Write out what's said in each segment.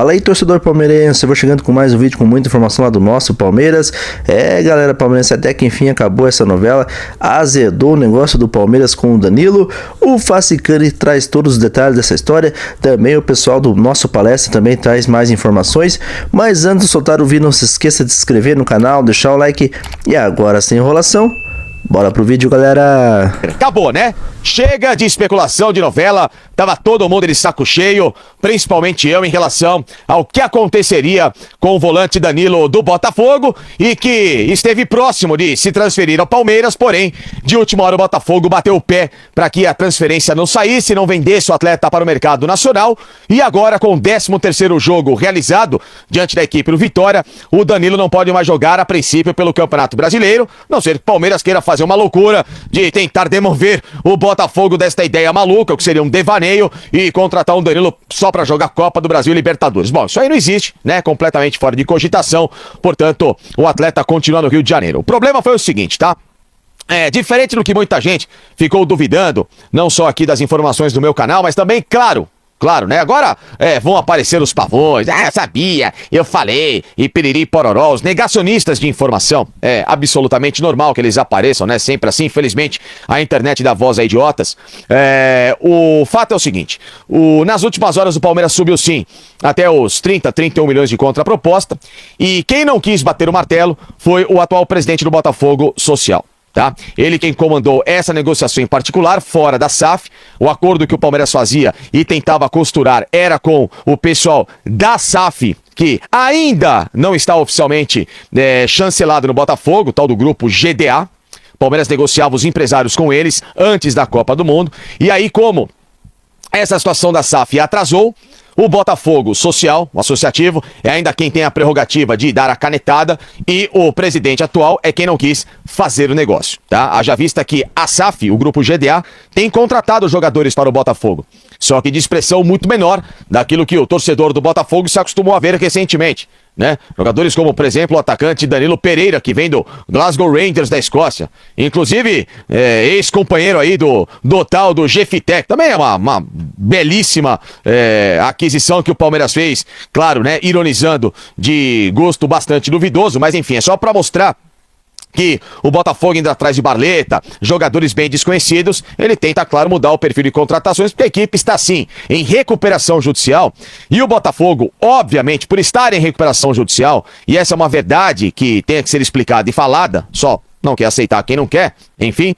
Fala aí, torcedor palmeirense, eu vou chegando com mais um vídeo com muita informação lá do nosso Palmeiras. Galera palmeirense, até que enfim acabou essa novela, azedou o negócio do Palmeiras com o Danilo. O Facicani traz todos os detalhes dessa história, também o pessoal do nosso palestra também traz mais informações. Mas antes de soltar o vídeo, não se esqueça de se inscrever no canal, deixar o like e agora sem enrolação, bora pro vídeo, galera. Acabou, né? Chega de especulação de novela, tava todo mundo de saco cheio, principalmente eu, em relação ao que aconteceria com o volante Danilo do Botafogo e que esteve próximo de se transferir ao Palmeiras, porém, de última hora o Botafogo bateu o pé para que a transferência não saísse, não vendesse o atleta para o mercado nacional e agora com o 13º jogo realizado diante da equipe do Vitória, o Danilo não pode mais jogar a princípio pelo Campeonato Brasileiro, não ser que o Palmeiras queira fazer uma loucura de tentar demover o Botafogo desta ideia maluca, o que seria um devaneio, e contratar um Danilo só pra jogar Copa do Brasil e Libertadores. Bom, isso aí não existe, né? Completamente fora de cogitação. Portanto, o atleta continua no Rio de Janeiro. O problema foi o seguinte, tá? Diferente do que muita gente ficou duvidando, não só aqui das informações do meu canal, mas também, Claro, né? Agora vão aparecer os pavões. Eu sabia, eu falei, e piriri pororó, os negacionistas de informação. É absolutamente normal que eles apareçam, né? Sempre assim, infelizmente, a internet dá voz a idiotas. O fato é o seguinte, nas últimas horas o Palmeiras subiu sim até os 31 milhões de contraproposta, e quem não quis bater o martelo foi o atual presidente do Botafogo Social. Tá? Ele quem comandou essa negociação em particular, fora da SAF. O acordo que o Palmeiras fazia e tentava costurar era com o pessoal da SAF, que ainda não está oficialmente chancelado no Botafogo, tal do grupo GDA. O Palmeiras negociava os empresários com eles antes da Copa do Mundo. E aí, como essa situação da SAF atrasou, o Botafogo Social, o associativo, é ainda quem tem a prerrogativa de dar a canetada e o presidente atual é quem não quis fazer o negócio, tá? Haja vista que a SAF, o grupo GDA, tem contratado jogadores para o Botafogo, só que de expressão muito menor daquilo que o torcedor do Botafogo se acostumou a ver recentemente, né? Jogadores como, por exemplo, o atacante Danilo Pereira, que vem do Glasgow Rangers da Escócia. Inclusive, ex-companheiro aí do tal do Gefitec. Também é uma belíssima aquisição que o Palmeiras fez, claro, né? Ironizando, de gosto bastante duvidoso, mas enfim, é só pra mostrar que o Botafogo indo atrás de Barleta, jogadores bem desconhecidos, ele tenta, claro, mudar o perfil de contratações, porque a equipe está, sim, em recuperação judicial, e o Botafogo, obviamente, por estar em recuperação judicial, e essa é uma verdade que tem que ser explicada e falada, só não quer aceitar quem não quer, enfim,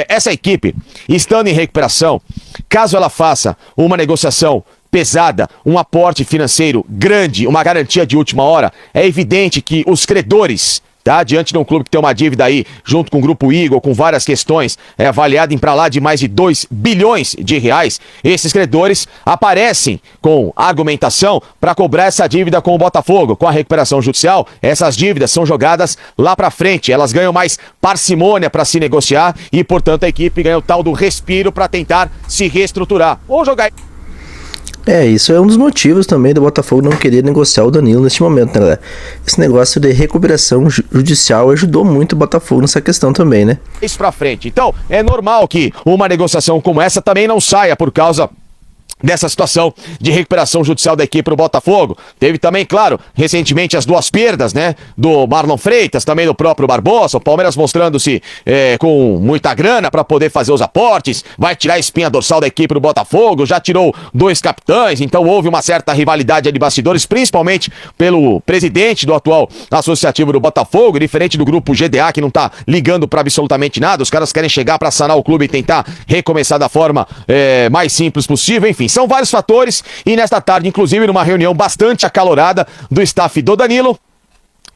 essa equipe, estando em recuperação, caso ela faça uma negociação pesada, um aporte financeiro grande, uma garantia de última hora, é evidente que os credores, tá? Diante de um clube que tem uma dívida aí, junto com o Grupo Eagle, com várias questões, avaliada em pra lá de mais de 2 bilhões de reais, esses credores aparecem com argumentação para cobrar essa dívida com o Botafogo. Com a recuperação judicial, essas dívidas são jogadas lá pra frente, elas ganham mais parcimônia para se negociar e, portanto, a equipe ganha o tal do respiro para tentar se reestruturar ou jogar. Isso é um dos motivos também do Botafogo não querer negociar o Danilo neste momento, né, galera? Esse negócio de recuperação judicial ajudou muito o Botafogo nessa questão também, né? Isso pra frente. Então, é normal que uma negociação como essa também não saia por causa dessa situação de recuperação judicial da equipe do Botafogo. Teve também, claro, recentemente as duas perdas, né, do Marlon Freitas, também do próprio Barbosa, o Palmeiras mostrando-se com muita grana para poder fazer os aportes, vai tirar a espinha dorsal da equipe do Botafogo, já tirou 2 capitães, então houve uma certa rivalidade de bastidores, principalmente pelo presidente do atual associativo do Botafogo, diferente do grupo GDA, que não tá ligando para absolutamente nada, os caras querem chegar para sanar o clube e tentar recomeçar da forma mais simples possível, enfim. São vários fatores e nesta tarde, inclusive, numa reunião bastante acalorada do staff do Danilo,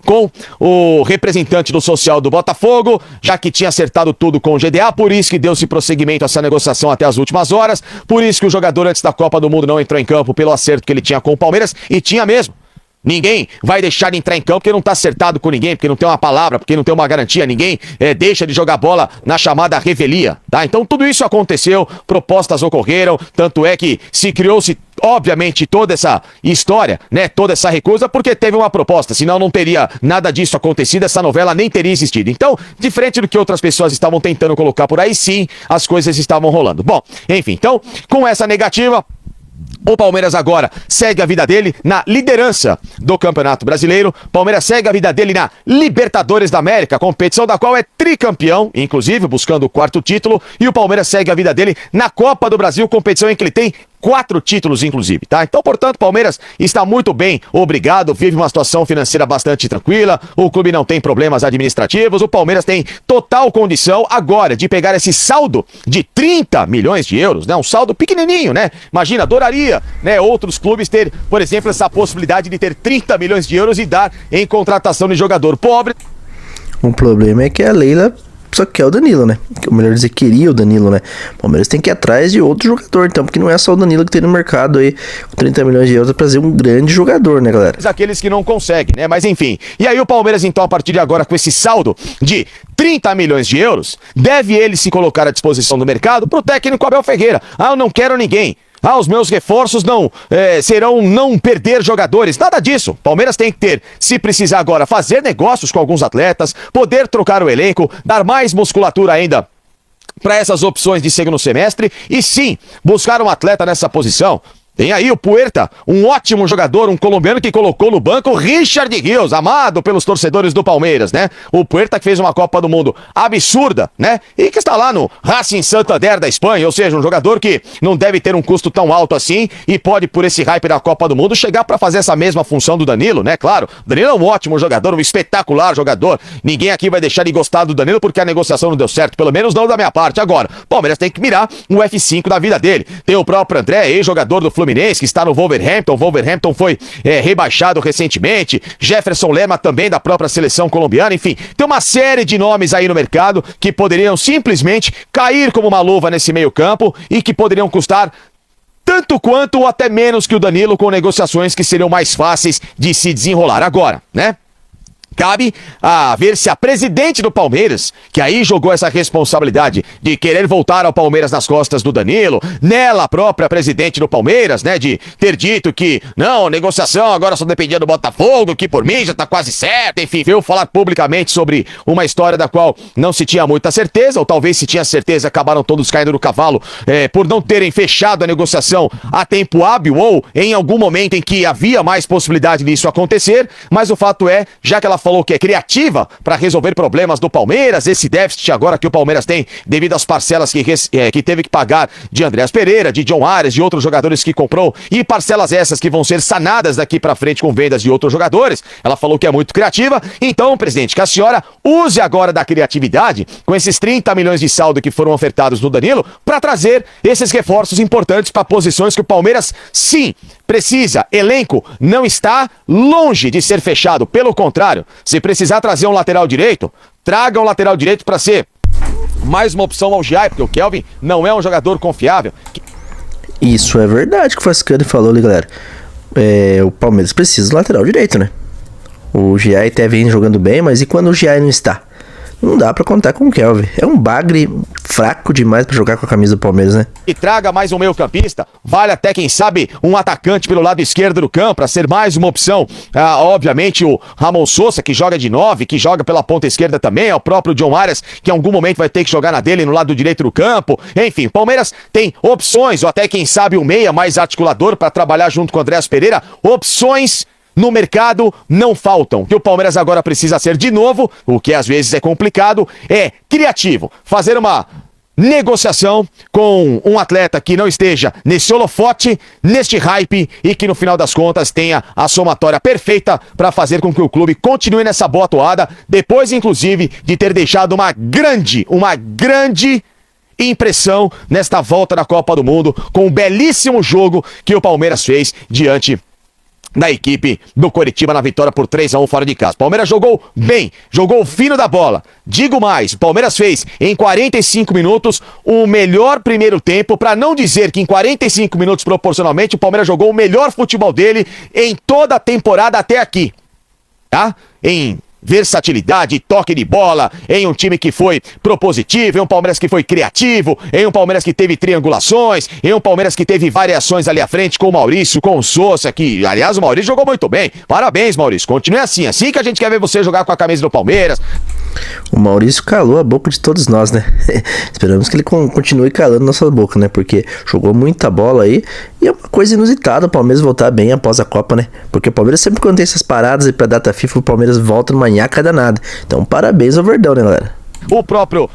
com o representante do social do Botafogo, já que tinha acertado tudo com o GDA, por isso que deu-se prosseguimento a essa negociação até as últimas horas, por isso que o jogador antes da Copa do Mundo não entrou em campo pelo acerto que ele tinha com o Palmeiras, e tinha mesmo. Ninguém vai deixar de entrar em campo porque não tá acertado com ninguém, porque não tem uma palavra, porque não tem uma garantia. Ninguém deixa de jogar bola na chamada revelia, tá? Então tudo isso aconteceu, propostas ocorreram, tanto é que se criou-se, obviamente, toda essa história, né? Toda essa recusa, porque teve uma proposta, senão não teria nada disso acontecido, essa novela nem teria existido. Então, diferente do que outras pessoas estavam tentando colocar por aí, sim, as coisas estavam rolando. Bom, enfim, então, com essa negativa, O Palmeiras agora segue a vida dele na liderança do Campeonato Brasileiro. Palmeiras segue a vida dele na Libertadores da América, competição da qual é tricampeão, inclusive buscando o 4º título. E o Palmeiras segue a vida dele na Copa do Brasil, competição em que ele tem 4 títulos, inclusive, tá? Então, portanto, o Palmeiras está muito bem, obrigado, vive uma situação financeira bastante tranquila, o clube não tem problemas administrativos, o Palmeiras tem total condição agora de pegar esse saldo de 30 milhões de euros, né? Um saldo pequenininho, né? Imagina, adoraria, né? Outros clubes ter, por exemplo, essa possibilidade de ter 30 milhões de euros e dar em contratação de jogador pobre. O problema é que a Leila só quer o Danilo, né? Ou melhor dizer, queria o Danilo, né? O Palmeiras tem que ir atrás de outro jogador, então, porque não é só o Danilo que tem no mercado aí, com 30 milhões de euros, pra trazer um grande jogador, né, galera? Aqueles que não conseguem, né? Mas enfim. E aí o Palmeiras, então, a partir de agora, com esse saldo de 30 milhões de euros, deve ele se colocar à disposição do mercado pro técnico Abel Ferreira. Ah, eu não quero ninguém. Ah, os meus reforços serão não perder jogadores. Nada disso. Palmeiras tem que ter, se precisar agora, fazer negócios com alguns atletas, poder trocar o elenco, dar mais musculatura ainda para essas opções de segundo semestre e sim, buscar um atleta nessa posição. Tem aí o Puerta, um ótimo jogador, um colombiano que colocou no banco o Richard Rios, amado pelos torcedores do Palmeiras, né? O Puerta que fez uma Copa do Mundo absurda, né? E que está lá no Racing Santander da Espanha, ou seja, um jogador que não deve ter um custo tão alto assim e pode, por esse hype da Copa do Mundo, chegar para fazer essa mesma função do Danilo, né? Claro, o Danilo é um ótimo jogador, um espetacular jogador. Ninguém aqui vai deixar de gostar do Danilo porque a negociação não deu certo, pelo menos não da minha parte. Agora, o Palmeiras tem que mirar um F5 da vida dele. Tem o próprio André, ex-jogador do Fluminense, que está no Wolverhampton. O Wolverhampton foi rebaixado recentemente. Jefferson Lerma também da própria seleção colombiana. Enfim, tem uma série de nomes aí no mercado que poderiam simplesmente cair como uma luva nesse meio campo e que poderiam custar tanto quanto ou até menos que o Danilo, com negociações que seriam mais fáceis de se desenrolar. Agora, né? Cabe a ver se a presidente do Palmeiras, que aí jogou essa responsabilidade de querer voltar ao Palmeiras nas costas do Danilo, nela própria presidente do Palmeiras, né, de ter dito que não, negociação agora só dependia do Botafogo, que por mim já tá quase certo, enfim, veio falar publicamente sobre uma história da qual não se tinha muita certeza, ou talvez se tinha certeza, acabaram todos caindo no cavalo por não terem fechado a negociação a tempo hábil ou em algum momento em que havia mais possibilidade disso acontecer, mas o fato é, já que ela falou que é criativa para resolver problemas do Palmeiras, esse déficit agora que o Palmeiras tem devido às parcelas que teve que pagar de Andréas Pereira, de John Arias, de outros jogadores que comprou e parcelas essas que vão ser sanadas daqui para frente com vendas de outros jogadores. Ela falou que é muito criativa, então, presidente, que a senhora use agora da criatividade com esses 30 milhões de saldo que foram ofertados no Danilo para trazer esses reforços importantes para posições que o Palmeiras, sim, precisa. Elenco não está longe de ser fechado, pelo contrário, se precisar trazer um lateral direito, traga um lateral direito para ser mais uma opção ao Giai, porque o Kelvin não é um jogador confiável. Isso é verdade que o Fascani falou ali, galera. O Palmeiras precisa do lateral direito, né? O Giai até vem jogando bem, mas e quando o Giai não está? Não dá pra contar com o Kelvin. É um bagre fraco demais pra jogar com a camisa do Palmeiras, né? E traga mais um meio-campista. Vale até, quem sabe, um atacante pelo lado esquerdo do campo, pra ser mais uma opção. Obviamente, o Ramon Sousa, que joga de 9, que joga pela ponta esquerda também. É o próprio John Arias, que em algum momento vai ter que jogar na dele no lado direito do campo. Enfim, Palmeiras tem opções, ou até, quem sabe, um meia mais articulador pra trabalhar junto com o Andréas Pereira. Opções no mercado não faltam. O que o Palmeiras agora precisa ser de novo, o que às vezes é complicado, é criativo. Fazer uma negociação com um atleta que não esteja nesse holofote, neste hype e que no final das contas tenha a somatória perfeita para fazer com que o clube continue nessa boa toada, depois inclusive de ter deixado uma grande impressão nesta volta da Copa do Mundo, com um belíssimo jogo que o Palmeiras fez diante da equipe do Coritiba na vitória por 3-1 fora de casa. Palmeiras jogou bem, jogou fino da bola. Digo mais, o Palmeiras fez em 45 minutos o melhor primeiro tempo, para não dizer que em 45 minutos proporcionalmente o Palmeiras jogou o melhor futebol dele em toda a temporada até aqui, tá? Em versatilidade, toque de bola, em um time que foi propositivo, em um Palmeiras que foi criativo, em um Palmeiras que teve triangulações, em um Palmeiras que teve variações ali à frente com o Maurício, com o Sousa, que, aliás, o Maurício jogou muito bem. Parabéns, Maurício. Continue assim que a gente quer ver você jogar com a camisa do Palmeiras. O Maurício calou a boca de todos nós, né? Esperamos que ele continue calando nossa boca, né? Porque jogou muita bola aí e é uma coisa inusitada o Palmeiras voltar bem após a Copa, né? Porque o Palmeiras sempre quando tem essas paradas e pra data FIFA, o Palmeiras volta numa nhaca danada. Então parabéns ao Verdão, né, galera? O próprio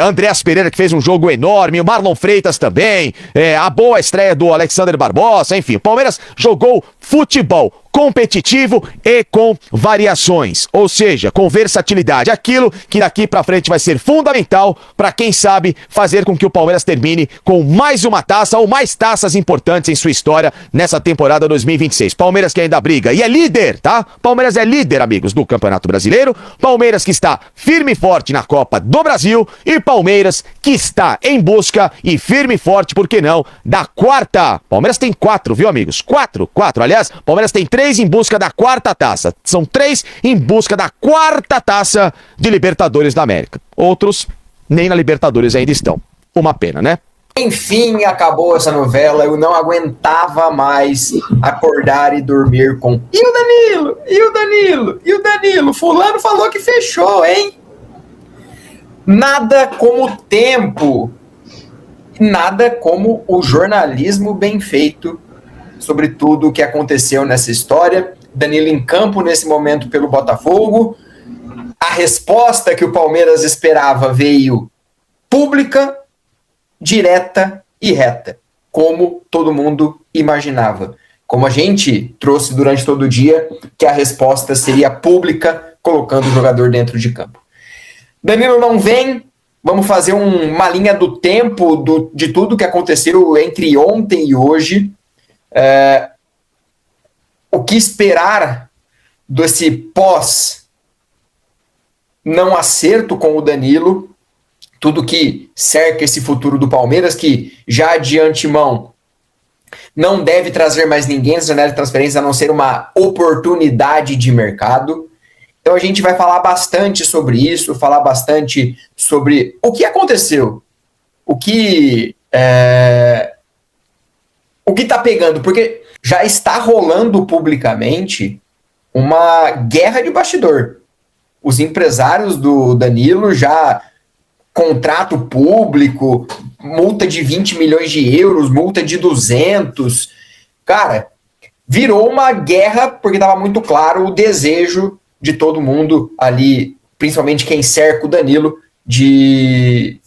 Andreas Pereira, que fez um jogo enorme, o Marlon Freitas também, a boa estreia do Alexander Barbosa, enfim, o Palmeiras jogou futebol competitivo e com variações, ou seja, com versatilidade, aquilo que daqui pra frente vai ser fundamental pra quem sabe fazer com que o Palmeiras termine com mais uma taça ou mais taças importantes em sua história nessa temporada 2026. Palmeiras que ainda briga e é líder, tá? Palmeiras é líder, amigos, do Campeonato Brasileiro, Palmeiras que está firme e forte na Copa do Brasil e Palmeiras que está em busca e firme e forte, por que não, da quarta. Palmeiras tem 4, viu, amigos? 4, aliás, Palmeiras tem 3 em busca da quarta taça. São 3 em busca da quarta taça de Libertadores da América. Outros nem na Libertadores ainda estão. Uma pena, né? Enfim, acabou essa novela. Eu não aguentava mais acordar e dormir com e o Danilo, e o Danilo, e o Danilo. Fulano falou que fechou, hein? Nada como o tempo, nada como o jornalismo bem feito sobre tudo o que aconteceu nessa história. Danilo em campo nesse momento pelo Botafogo. A resposta que o Palmeiras esperava veio pública, direta e reta, como todo mundo imaginava. Como a gente trouxe durante todo o dia, que a resposta seria pública, colocando o jogador dentro de campo. Danilo não vem. Vamos fazer uma linha do tempo de tudo que aconteceu entre ontem e hoje. O que esperar desse pós não acerto com o Danilo, tudo que cerca esse futuro do Palmeiras, que já de antemão não deve trazer mais ninguém na janela de transferência, a não ser uma oportunidade de mercado. Então a gente vai falar bastante sobre isso, falar bastante sobre o que aconteceu, o que está pegando, porque já está rolando publicamente uma guerra de bastidor. Os empresários do Danilo já contrato público, multa de 20 milhões de euros, multa de 200. Cara, virou uma guerra porque estava muito claro o desejo de todo mundo ali, principalmente quem cerca o Danilo, de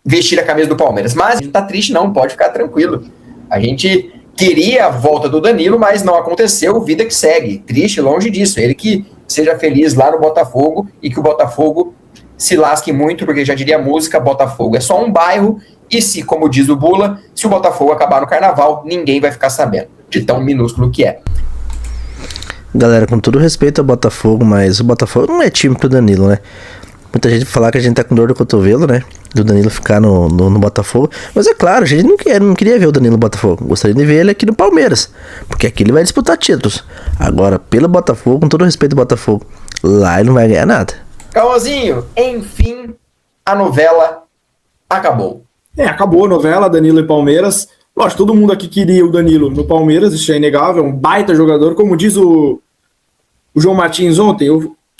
vestir a camisa do Palmeiras. Mas a gente não tá triste não, pode ficar tranquilo. A gente queria a volta do Danilo, mas não aconteceu, vida que segue. Triste, longe disso. Ele que seja feliz lá no Botafogo e que o Botafogo se lasque muito, porque já diria a música, Botafogo é só um bairro, e se, como diz o Bula, se o Botafogo acabar no Carnaval, ninguém vai ficar sabendo, de tão minúsculo que é. Galera, com todo respeito ao Botafogo, mas o Botafogo não é time pro Danilo, né? Muita gente falar que a gente tá com dor do cotovelo, né? Do Danilo ficar no Botafogo. Mas é claro, a gente não queria ver o Danilo no Botafogo. Gostaria de ver ele aqui no Palmeiras. Porque aqui ele vai disputar títulos. Agora, pelo Botafogo, com todo respeito ao Botafogo, lá ele não vai ganhar nada. Cauãzinho, enfim, a novela acabou. Acabou a novela, Danilo e Palmeiras. Lógico, todo mundo aqui queria o Danilo no Palmeiras, isso é inegável, é um baita jogador. Como diz o João Martins ontem,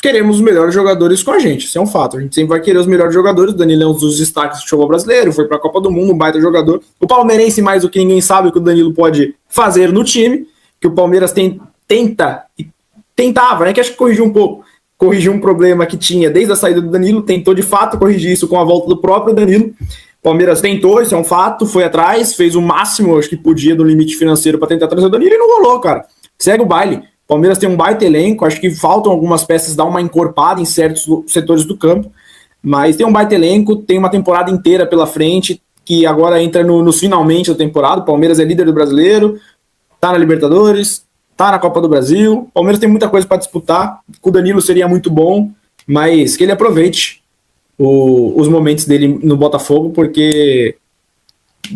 queremos os melhores jogadores com a gente, isso é um fato. A gente sempre vai querer os melhores jogadores. O Danilo é um dos destaques do futebol brasileiro, foi para a Copa do Mundo, um baita jogador. O palmeirense, mais do que ninguém sabe o que o Danilo pode fazer no time, que o Palmeiras tentava, né, que acho que corrigiu um pouco. Corrigiu um problema que tinha desde a saída do Danilo, tentou de fato corrigir isso com a volta do próprio Danilo. Palmeiras tentou, isso é um fato, foi atrás, fez o máximo, acho que podia, do limite financeiro para tentar trazer o Danilo e não rolou, cara. Segue o baile. Palmeiras tem um baita elenco, acho que faltam algumas peças dar uma encorpada em certos setores do campo, mas tem um baita elenco, tem uma temporada inteira pela frente, que agora entra nos finalmente da temporada. O Palmeiras é líder do Brasileiro, tá na Libertadores, tá na Copa do Brasil. O Palmeiras tem muita coisa para disputar, com o Danilo seria muito bom, mas que ele aproveite os momentos dele no Botafogo, porque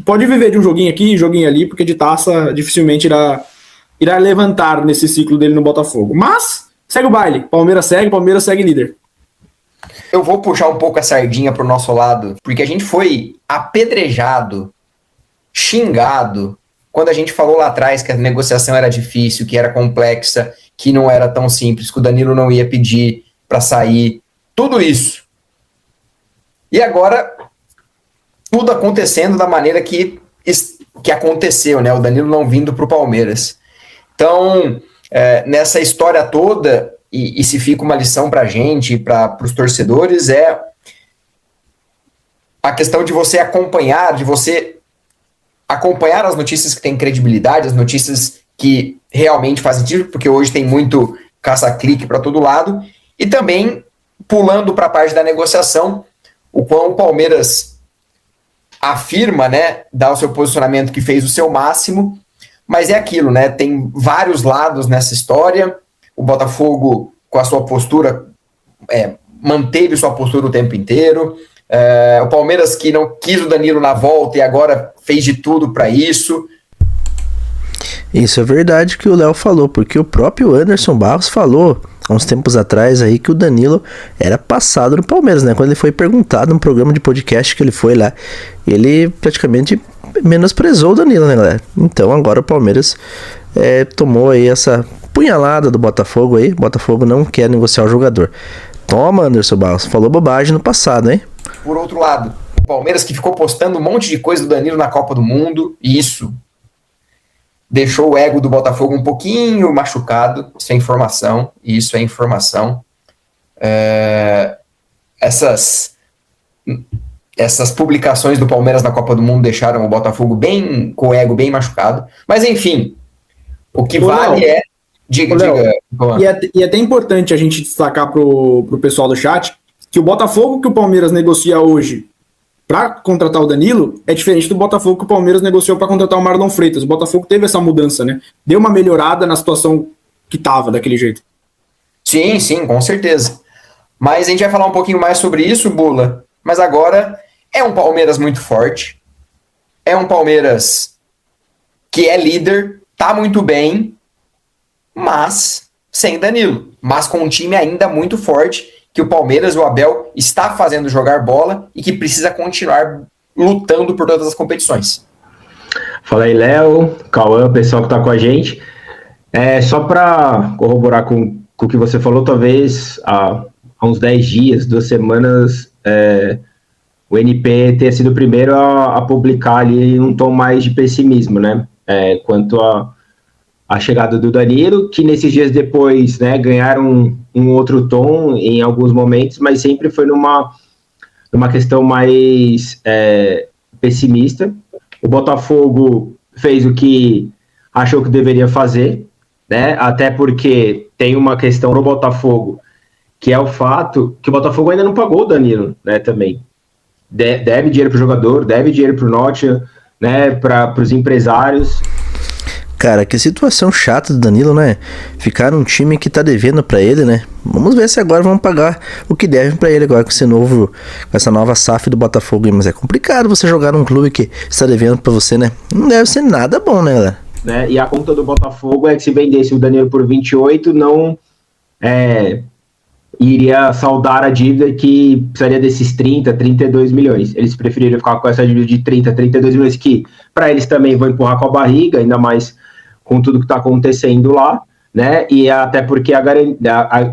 pode viver de um joguinho aqui, joguinho ali, porque de taça dificilmente irá levantar nesse ciclo dele no Botafogo. Mas segue o baile, Palmeiras segue líder. Eu vou puxar um pouco a sardinha pro nosso lado, porque a gente foi apedrejado, xingado, quando a gente falou lá atrás que a negociação era difícil, que era complexa, que não era tão simples, que o Danilo não ia pedir para sair. tudo isso. E agora, tudo acontecendo da maneira que aconteceu, né? O Danilo não vindo para o Palmeiras. Então, nessa história toda, e se fica uma lição para a gente, para os torcedores, é a questão de você acompanhar as notícias que têm credibilidade, as notícias que realmente fazem sentido, porque hoje tem muito caça-clique para todo lado, e também, pulando para a parte da negociação, o quão o Palmeiras afirma, né, dá o seu posicionamento que fez o seu máximo, mas é aquilo, né, tem vários lados nessa história. O Botafogo, com a sua postura, manteve sua postura o tempo inteiro. O Palmeiras, que não quis o Danilo na volta e agora fez de tudo para isso. Isso é verdade que o Léo falou, porque o próprio Anderson Barros falou há uns tempos atrás aí que o Danilo era passado no Palmeiras, né? Quando ele foi perguntado num programa de podcast que ele foi lá, ele praticamente menosprezou o Danilo, né, galera? Então agora o Palmeiras tomou aí essa punhalada do Botafogo aí. O Botafogo não quer negociar o jogador. Toma, Anderson Barros, falou bobagem no passado, hein? Por outro lado, o Palmeiras, que ficou postando um monte de coisa do Danilo na Copa do Mundo, e isso deixou o ego do Botafogo um pouquinho machucado. Isso é informação, e isso é informação. Essas publicações do Palmeiras na Copa do Mundo deixaram o Botafogo com o ego bem machucado. Mas enfim, o que vale é... Diga. E é até importante a gente destacar pro pessoal do chat que o Botafogo que o Palmeiras negocia hoje para contratar o Danilo é diferente do Botafogo que o Palmeiras negociou para contratar o Marlon Freitas. O Botafogo teve essa mudança, né? Deu uma melhorada na situação que tava daquele jeito. Sim, com certeza. Mas a gente vai falar um pouquinho mais sobre isso, Bula. Mas agora é um Palmeiras muito forte. É um Palmeiras que é líder, tá muito bem, mas sem Danilo. Mas com um time ainda muito forte, que o Palmeiras, o Abel, está fazendo jogar bola e que precisa continuar lutando por todas as competições. Fala aí, Léo, Cauã, pessoal que está com a gente. Só para corroborar com o que você falou, talvez há uns 10 dias, 2 semanas, o NP ter sido o primeiro a publicar ali um tom mais de pessimismo, né? Quanto a chegada do Danilo, que nesses dias depois, né, ganharam um outro tom em alguns momentos, mas sempre foi numa questão mais pessimista. O Botafogo fez o que achou que deveria fazer, né, até porque tem uma questão no Botafogo, que é o fato que o Botafogo ainda não pagou o Danilo, né, também. Deve dinheiro para o jogador, deve dinheiro para o Nottingham, né, para os empresários. Cara, que situação chata do Danilo, né? Ficar num time que tá devendo pra ele, né? Vamos ver se agora vão pagar o que devem pra ele agora com essa nova SAF do Botafogo. Mas é complicado você jogar num clube que está devendo pra você, né? Não deve ser nada bom, né, galera? Né? E a conta do Botafogo é que se vendesse o Danilo por 28, não iria saldar a dívida que precisaria desses 30, 32 milhões. Eles preferiram ficar com essa dívida de 30, 32 milhões que para eles também vão empurrar com a barriga, ainda mais com tudo que está acontecendo lá, né? E até porque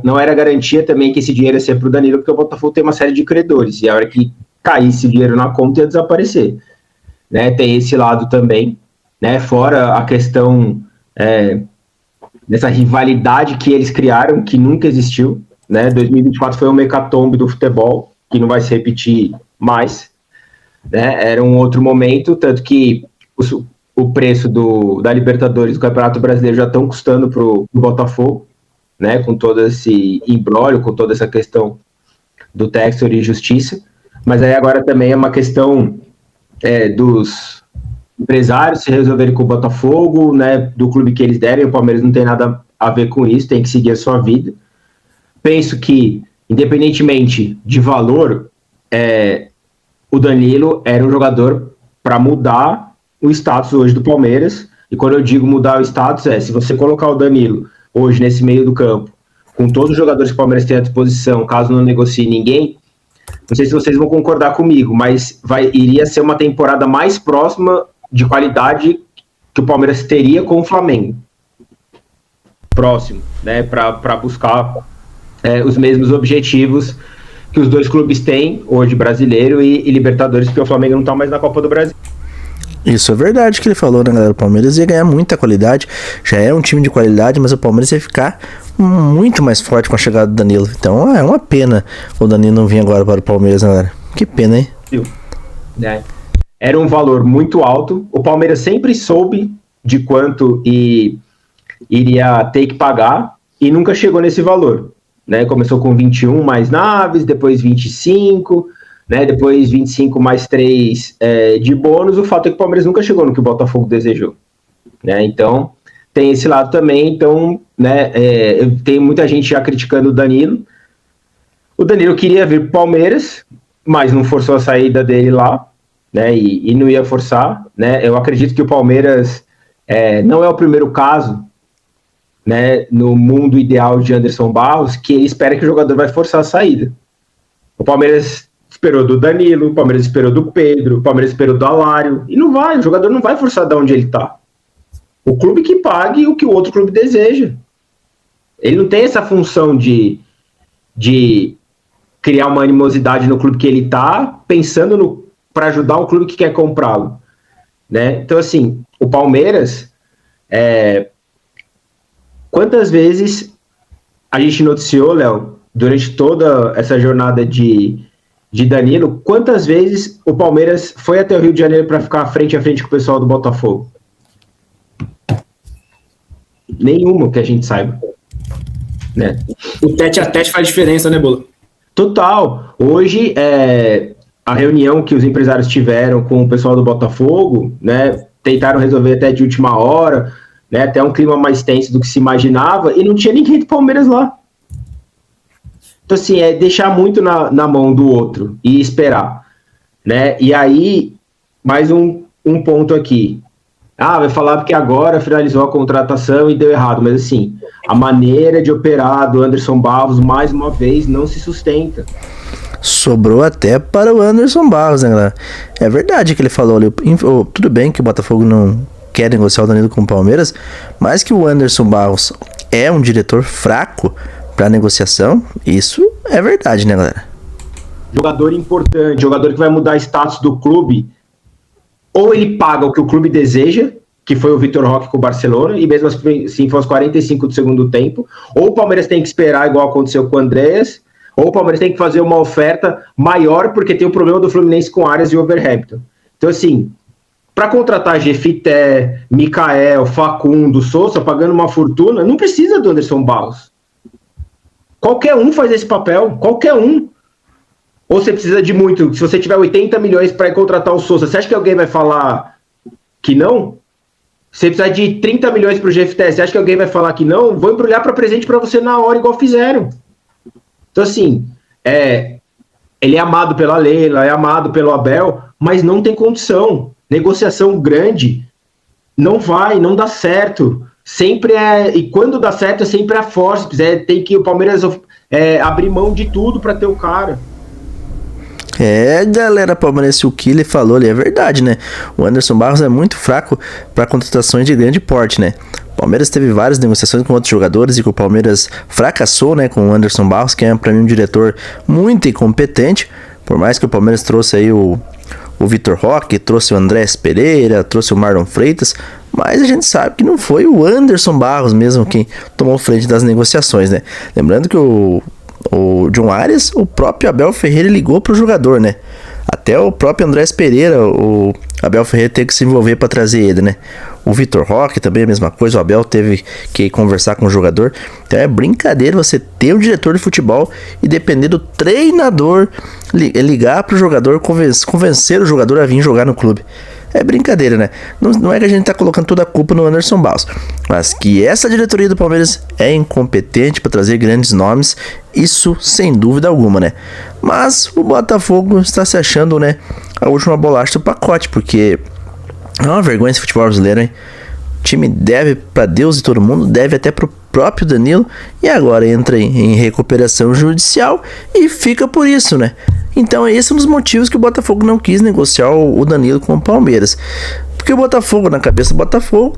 não era garantia também que esse dinheiro ia ser para o Danilo, porque o Botafogo tem uma série de credores, e a hora que caísse dinheiro na conta ia desaparecer, né? Tem esse lado também, né? Fora a questão dessa rivalidade que eles criaram, que nunca existiu, né? 2024 foi um hecatombe do futebol, que não vai se repetir mais, né? Era um outro momento, tanto que o preço da Libertadores do Campeonato Brasileiro já estão custando para o Botafogo, né, com todo esse imbróglio, com toda essa questão do Textor e Justiça, mas aí agora também é uma questão dos empresários se resolverem com o Botafogo, né, do clube que eles derem. O Palmeiras não tem nada a ver com isso, tem que seguir a sua vida. Penso que, independentemente de valor, o Danilo era um jogador para mudar o status hoje do Palmeiras, e quando eu digo mudar o status, se você colocar o Danilo hoje nesse meio do campo, com todos os jogadores que o Palmeiras tem à disposição, caso não negocie ninguém, não sei se vocês vão concordar comigo, mas iria ser uma temporada mais próxima de qualidade que o Palmeiras teria com o Flamengo. Próximo, né, para buscar os mesmos objetivos que os dois clubes têm hoje, Brasileiro e Libertadores, porque o Flamengo não tá mais na Copa do Brasil. Isso é verdade que ele falou, né, galera? O Palmeiras ia ganhar muita qualidade, já é um time de qualidade, mas o Palmeiras ia ficar muito mais forte com a chegada do Danilo. Então é uma pena o Danilo não vir agora para o Palmeiras, né, galera? Que pena, hein? Era um valor muito alto, o Palmeiras sempre soube de quanto iria ter que pagar e nunca chegou nesse valor, né? Começou com 21 mais naves, depois 25... né, depois 25 mais 3 de bônus. O fato é que o Palmeiras nunca chegou no que o Botafogo desejou, né? Então tem esse lado também. Então, né, tem muita gente já criticando o Danilo. O Danilo queria vir para o Palmeiras, mas não forçou a saída dele lá, né, e não ia forçar, né? Eu acredito que o Palmeiras não é o primeiro caso, né, no mundo ideal de Anderson Barros, que ele espera que o jogador vai forçar a saída. O Palmeiras esperou do Danilo, o Palmeiras esperou do Pedro, o Palmeiras esperou do Alário, e não vai, o jogador não vai forçar de onde ele tá. O clube que pague o que o outro clube deseja. Ele não tem essa função de criar uma animosidade no clube que ele tá, pensando para ajudar o clube que quer comprá-lo, né? Então, assim, o Palmeiras, quantas vezes a gente noticiou, Léo, durante toda essa jornada de Danilo, quantas vezes o Palmeiras foi até o Rio de Janeiro para ficar frente a frente com o pessoal do Botafogo? Nenhuma que a gente saiba, né? O tete a tete faz diferença, né, Bola? Total. Hoje, a reunião que os empresários tiveram com o pessoal do Botafogo, né, tentaram resolver até de última hora, né, até um clima mais tenso do que se imaginava, e não tinha ninguém do Palmeiras lá. Então, assim, deixar muito na mão do outro e esperar, né? E aí, mais um ponto aqui. Vai falar porque agora finalizou a contratação e deu errado, mas assim, a maneira de operar do Anderson Barros, mais uma vez, não se sustenta. Sobrou até para o Anderson Barros, né, galera? É verdade que ele falou ali. Tudo bem que o Botafogo não quer negociar o Danilo com o Palmeiras, mas que o Anderson Barros é um diretor fraco para negociação, isso é verdade, né, galera? Jogador importante, jogador que vai mudar status do clube, ou ele paga o que o clube deseja, que foi o Vitor Roque com o Barcelona, e mesmo assim foi aos 45 do segundo tempo, ou o Palmeiras tem que esperar, igual aconteceu com o Andreas, ou o Palmeiras tem que fazer uma oferta maior, porque tem o problema do Fluminense com Arias e Overhampton. Então, assim, para contratar Jefité, Mikael, Facundo, Sousa, pagando uma fortuna, não precisa do Anderson Barros. Qualquer um faz esse papel, qualquer um. Ou você precisa de muito, se você tiver 80 milhões para contratar o Sousa, você acha que alguém vai falar que não? Se você precisar de 30 milhões para o Jefité, você acha que alguém vai falar que não? Vou embrulhar para presente para você na hora, igual fizeram. Então, assim, ele é amado pela Leila, é amado pelo Abel, mas não tem condição. Negociação grande não dá certo. Sempre e quando dá certo, é sempre a força. Tem que o Palmeiras abrir mão de tudo para ter o cara. Galera, Palmeiras, o que ele falou ali é verdade, né? O Anderson Barros é muito fraco para contratações de grande porte, né? O Palmeiras teve várias negociações com outros jogadores e que o Palmeiras fracassou, né? Com o Anderson Barros, que é para mim um diretor muito incompetente. Por mais que o Palmeiras trouxe aí o Vitor Roque, trouxe o Andrés Pereira, trouxe o Marlon Freitas, mas a gente sabe que não foi o Anderson Barros mesmo quem tomou frente das negociações, né? Lembrando que o John Arias, o próprio Abel Ferreira ligou pro jogador, né? Até o próprio Andrés Pereira, o Abel Ferreira teve que se envolver para trazer ele, né? O Vitor Roque também é a mesma coisa, o Abel teve que conversar com o jogador. Então é brincadeira você ter um diretor de futebol e depender do treinador ligar pro jogador, convencer o jogador a vir jogar no clube. É brincadeira, né? Não é que a gente tá colocando toda a culpa no Anderson Barros, mas que essa diretoria do Palmeiras é incompetente para trazer grandes nomes, isso sem dúvida alguma, né? Mas o Botafogo está se achando, né, a última bolacha do pacote, porque é uma vergonha esse futebol brasileiro, hein? O time deve para Deus e todo mundo, deve até pro próprio Danilo, e agora entra em recuperação judicial e fica por isso, né? Então esse é um dos motivos que o Botafogo não quis negociar o Danilo com o Palmeiras. Porque o Botafogo, na cabeça do Botafogo,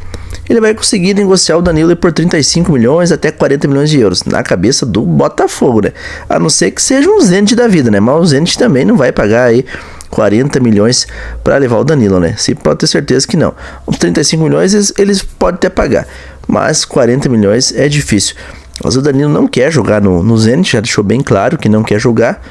ele vai conseguir negociar o Danilo por 35 milhões até 40 milhões de euros. Na cabeça do Botafogo, né? A não ser que seja um Zenit da vida, né? Mas o Zenit também não vai pagar aí 40 milhões para levar o Danilo, né? Você pode ter certeza que não. Os 35 milhões eles podem até pagar, mas 40 milhões é difícil. Mas o Danilo não quer jogar no Zenit, já deixou bem claro que não quer jogar.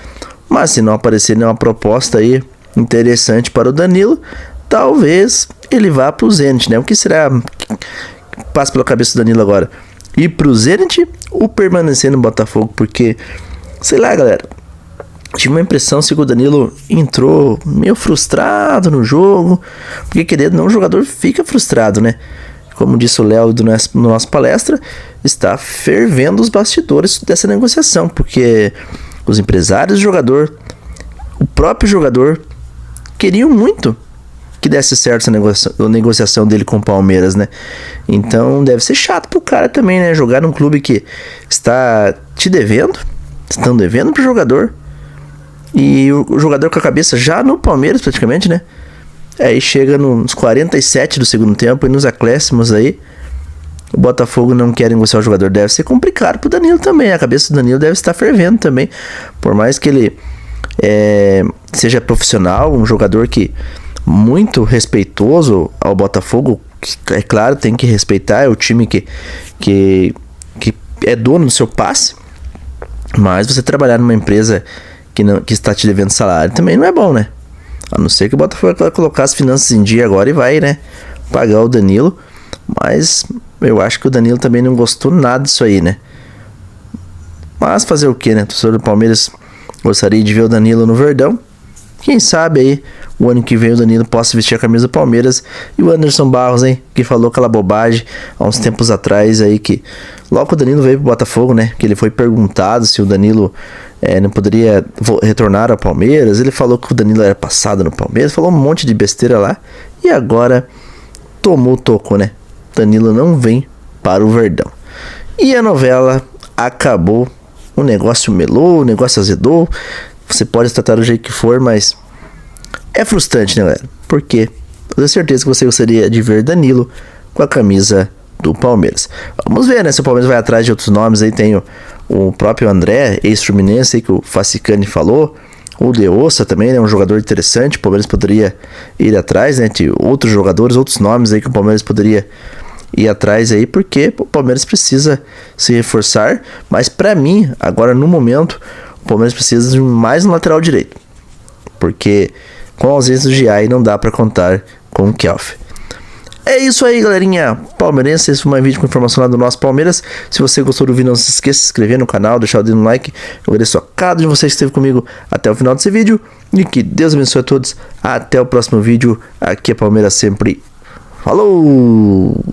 Mas se não aparecer nenhuma proposta aí interessante para o Danilo, talvez ele vá para o Zenit, né? O que será que passa pela cabeça do Danilo agora? Ir para o Zenit ou permanecer no Botafogo? Porque, sei lá, galera, tive uma impressão se o Danilo entrou meio frustrado no jogo. Porque querendo não, o jogador fica frustrado, né? Como disse o Léo no nosso palestra, está fervendo os bastidores dessa negociação, porque os empresários do jogador, o próprio jogador, queriam muito que desse certo essa negociação dele com o Palmeiras, né? Então deve ser chato pro cara também, né? Jogar num clube que está te devendo, estão devendo pro jogador, e o jogador com a cabeça já no Palmeiras praticamente, né? Aí chega nos 47 do segundo tempo e nos acréscimos aí, o Botafogo não quer negociar o jogador. Deve ser complicado pro Danilo também. A cabeça do Danilo deve estar fervendo também. Por mais que ele seja profissional, um jogador que muito respeitoso ao Botafogo, que, é claro, tem que respeitar, é o time que é dono do seu passe. Mas você trabalhar numa empresa que está te devendo salário também não é bom, né? A não ser que o Botafogo vai colocar as finanças em dia agora e vai, né, pagar o Danilo. Mas eu acho que o Danilo também não gostou nada disso aí, né? Mas fazer o que, né? O torcedor do Palmeiras gostaria de ver o Danilo no Verdão. Quem sabe aí o ano que vem o Danilo possa vestir a camisa do Palmeiras. E o Anderson Barros, hein, que falou aquela bobagem há uns tempos atrás aí, que logo que o Danilo veio pro Botafogo, né, que ele foi perguntado se o Danilo não poderia retornar ao Palmeiras. Ele falou que o Danilo era passado no Palmeiras, falou um monte de besteira lá, e agora tomou o toco, né? Danilo não vem para o Verdão. E a novela acabou, o negócio melou, o negócio azedou. Você pode tratar do jeito que for, mas é frustrante, né, galera? Porque eu tenho certeza que você gostaria de ver Danilo com a camisa do Palmeiras. Vamos ver, né, se o Palmeiras vai atrás de outros nomes. Aí tem o próprio André, ex-Fluminense, que o Facicani falou. O De Ossa também, né, um jogador interessante. O Palmeiras poderia ir atrás, né, de outros jogadores, outros nomes aí que o Palmeiras poderia ir atrás aí, porque o Palmeiras precisa se reforçar. Mas pra mim, agora no momento, o Palmeiras precisa de mais um lateral direito, porque com a ausência do Giai não dá pra contar com o Kelf. É isso aí, galerinha palmeirense. Esse foi mais um vídeo com informação lá do nosso Palmeiras. Se você gostou do vídeo, não se esqueça de se inscrever no canal, deixar o dedo no like. Eu agradeço a cada um de vocês que esteve comigo até o final desse vídeo, e que Deus abençoe a todos. Até o próximo vídeo. Aqui é Palmeiras sempre. Falou!